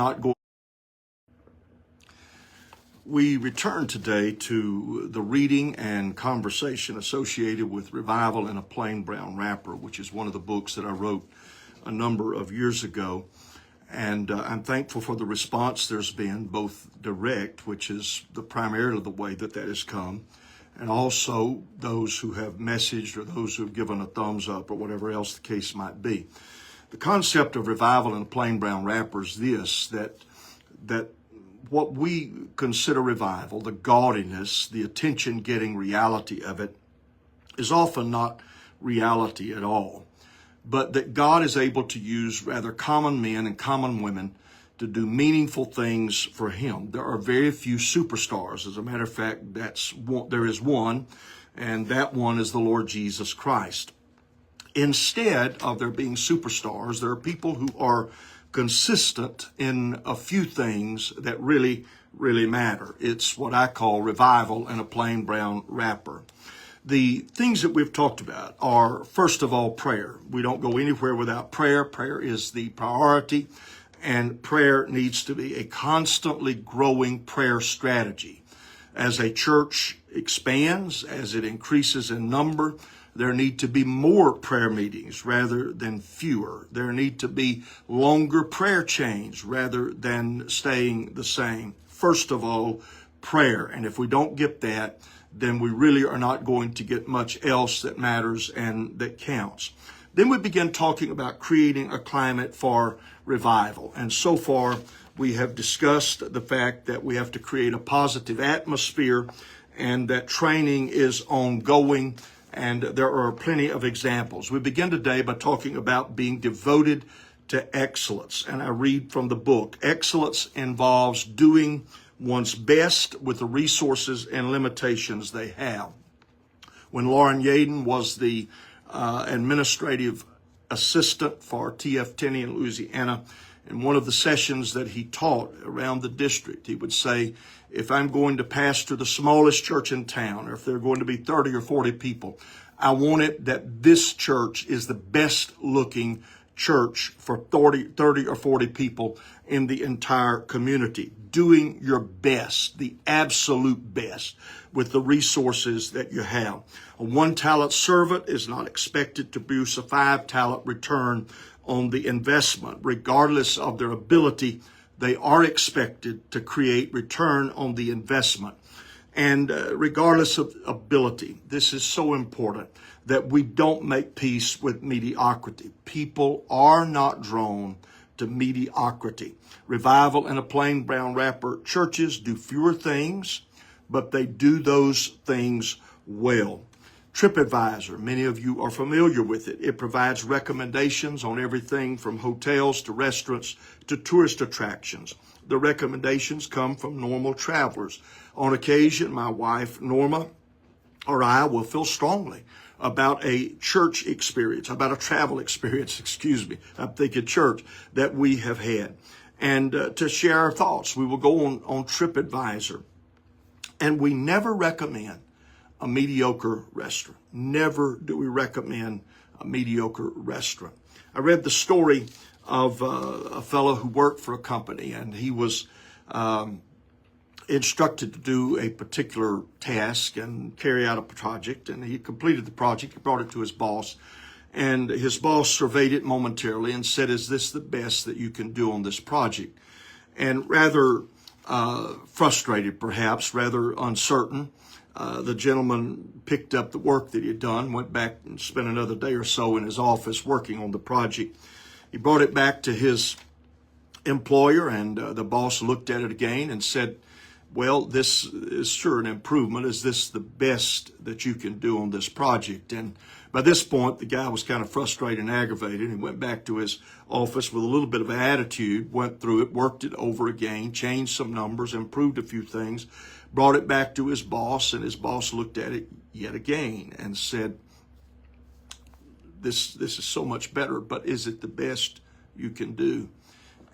not going. We return today to the reading and conversation associated with Revival in a Plain Brown Wrapper, which is one of the books that I wrote a number of years ago. And I'm thankful for the response there's been, both direct, which is primarily the way that has come, and also those who have messaged or those who have given a thumbs up or whatever else the case might be. The concept of revival in a plain brown wrapper is this, that what we consider revival, the gaudiness, the attention-getting reality of it, is often not reality at all, but that God is able to use rather common men and common women to do meaningful things for Him. There are very few superstars. As a matter of fact, there is one, and that one is the Lord Jesus Christ. Instead of there being superstars, there are people who are consistent in a few things that really matter. It's what I call revival in a plain brown wrapper. The things that we've talked about are, first of all, prayer. We don't go anywhere without prayer. Prayer is the priority, and prayer needs to be a constantly growing prayer strategy. As a church expands, as it increases in number, there need to be more prayer meetings rather than fewer. There need to be longer prayer chains rather than staying the same. First of all, prayer. And if we don't get that, then we really are not going to get much else that matters and that counts. Then we begin talking about creating a climate for revival. And so far, we have discussed the fact that we have to create a positive atmosphere and that training is ongoing. And there are plenty of examples. We begin today by talking about being devoted to excellence. And I read from the book, excellence involves doing one's best with the resources and limitations they have. When Lauren Yaden was the administrative assistant for T.F. Tenney in Louisiana, in one of the sessions that he taught around the district, he would say, if I'm going to pastor the smallest church in town, or if there are going to be 30 or 40 people, I want it that this church is the best looking church for 30 or 40 people in the entire community. Doing your best, the absolute best, with the resources that you have. A 1-talent servant is not expected to produce a 5-talent return on the investment. Regardless of their ability, they are expected to create return on the investment. And regardless of ability, this is so important that we don't make peace with mediocrity. People are not drawn to mediocrity. Revival in a plain brown wrapper churches do fewer things, but they do those things well. TripAdvisor, many of you are familiar with it. It provides recommendations on everything from hotels to restaurants to tourist attractions. The recommendations come from normal travelers. On occasion, my wife, Norma, or I will feel strongly about a church experience, about a travel experience, I'm thinking church, that we have had. And to share our thoughts, we will go on TripAdvisor. And we never recommend a mediocre restaurant. Never do we recommend a mediocre restaurant. I read the story of a fellow who worked for a company, and he was instructed to do a particular task and carry out a project, and he completed the project. He brought it to his boss, and his boss surveyed it momentarily and said, is this the best that you can do on this project? And rather frustrated, perhaps, rather uncertain, the gentleman picked up the work that he had done, went back and spent another day or so in his office working on the project. He brought it back to his employer, and the boss looked at it again and said, well, this is sure an improvement. Is this the best that you can do on this project? And by this point, the guy was kind of frustrated and aggravated. He went back to his office with a little bit of attitude, went through it, worked it over again, changed some numbers, improved a few things, brought it back to his boss, and his boss looked at it yet again and said, this is so much better, but is it the best you can do?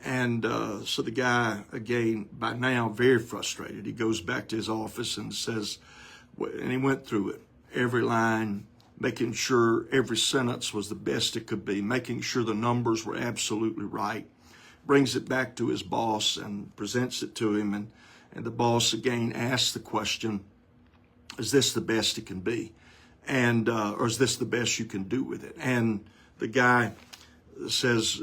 And so the guy, again, by now very frustrated, he goes back to his office and says, and he went through it, every line, making sure every sentence was the best it could be, making sure the numbers were absolutely right, brings it back to his boss and presents it to him. And the boss again asks the question, is this the best it can be? And, or is this the best you can do with it? And the guy says,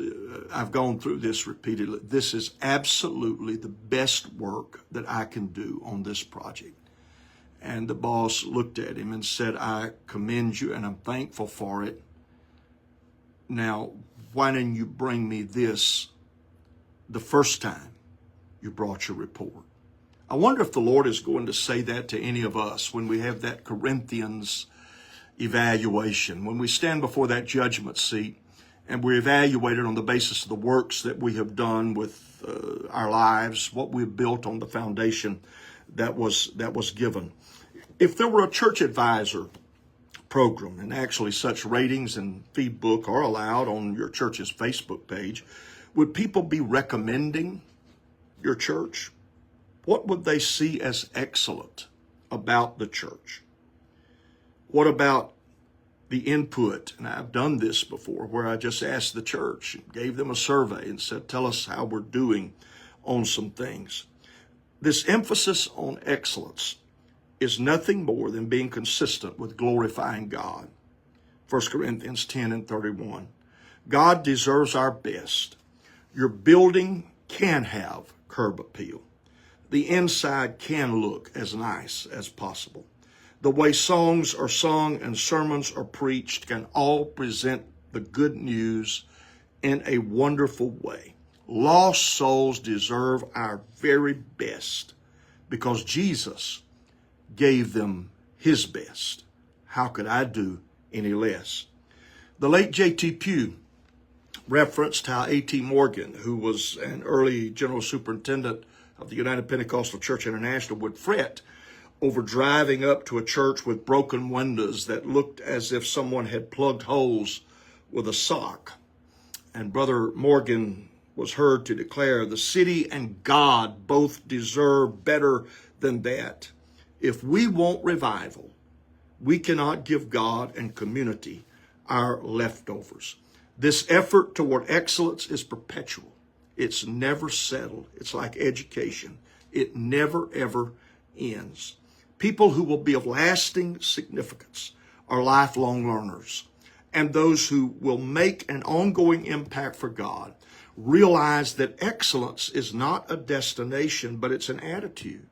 I've gone through this repeatedly. This is absolutely the best work that I can do on this project. And the boss looked at him and said, I commend you and I'm thankful for it. Now, why didn't you bring me this the first time you brought your report? I wonder if the Lord is going to say that to any of us when we have that Corinthians evaluation, when we stand before that judgment seat and we're evaluated on the basis of the works that we have done with our lives, what we've built on the foundation that was given. If there were a church advisor program, and actually such ratings and feedback are allowed on your church's Facebook page, would people be recommending your church? What would they see as excellent about the church? What about the input? And I've done this before where I just asked the church, gave them a survey and said, tell us how we're doing on some things. This emphasis on excellence is nothing more than being consistent with glorifying God. 1 Corinthians 10:31. God deserves our best. Your building can have curb appeal. The inside can look as nice as possible. The way songs are sung and sermons are preached can all present the good news in a wonderful way. Lost souls deserve our very best because Jesus gave them his best. How could I do any less? The late J.T. Pugh referenced how A.T. Morgan, who was an early general superintendent of the United Pentecostal Church International, would fret over driving up to a church with broken windows that looked as if someone had plugged holes with a sock. And Brother Morgan was heard to declare, the city and God both deserve better than that. If we want revival, we cannot give God and community our leftovers. This effort toward excellence is perpetual. It's never settled. It's like education. It never, ever ends. People who will be of lasting significance are lifelong learners. And those who will make an ongoing impact for God realize that excellence is not a destination, but it's an attitude.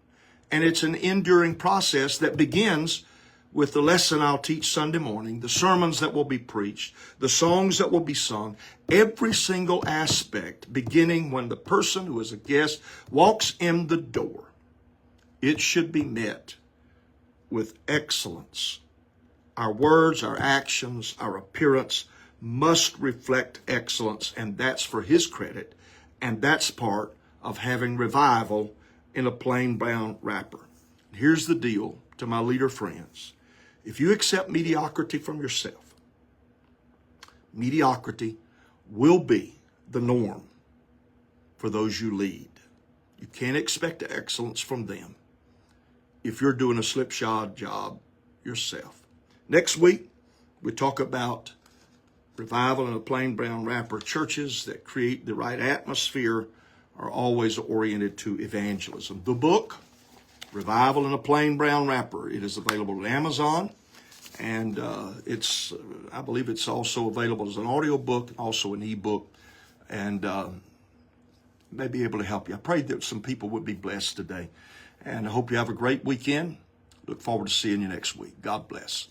And it's an enduring process that begins with the lesson I'll teach Sunday morning, the sermons that will be preached, the songs that will be sung, every single aspect, beginning when the person who is a guest walks in the door. It should be met with excellence. Our words, our actions, our appearance must reflect excellence, and that's for his credit, and that's part of having revival in a plain brown wrapper. Here's the deal to my leader friends. If you accept mediocrity from yourself, mediocrity will be the norm for those you lead. You can't expect excellence from them if you're doing a slipshod job yourself. Next week, we talk about revival in a plain brown wrapper. Churches that create the right atmosphere are always oriented to evangelism. The book, Revival in a Plain Brown Wrapper, it is available on Amazon, and I believe it's also available as an audio book, also an ebook, and may be able to help you. I pray that some people would be blessed today, and I hope you have a great weekend. Look forward to seeing you next week. God bless.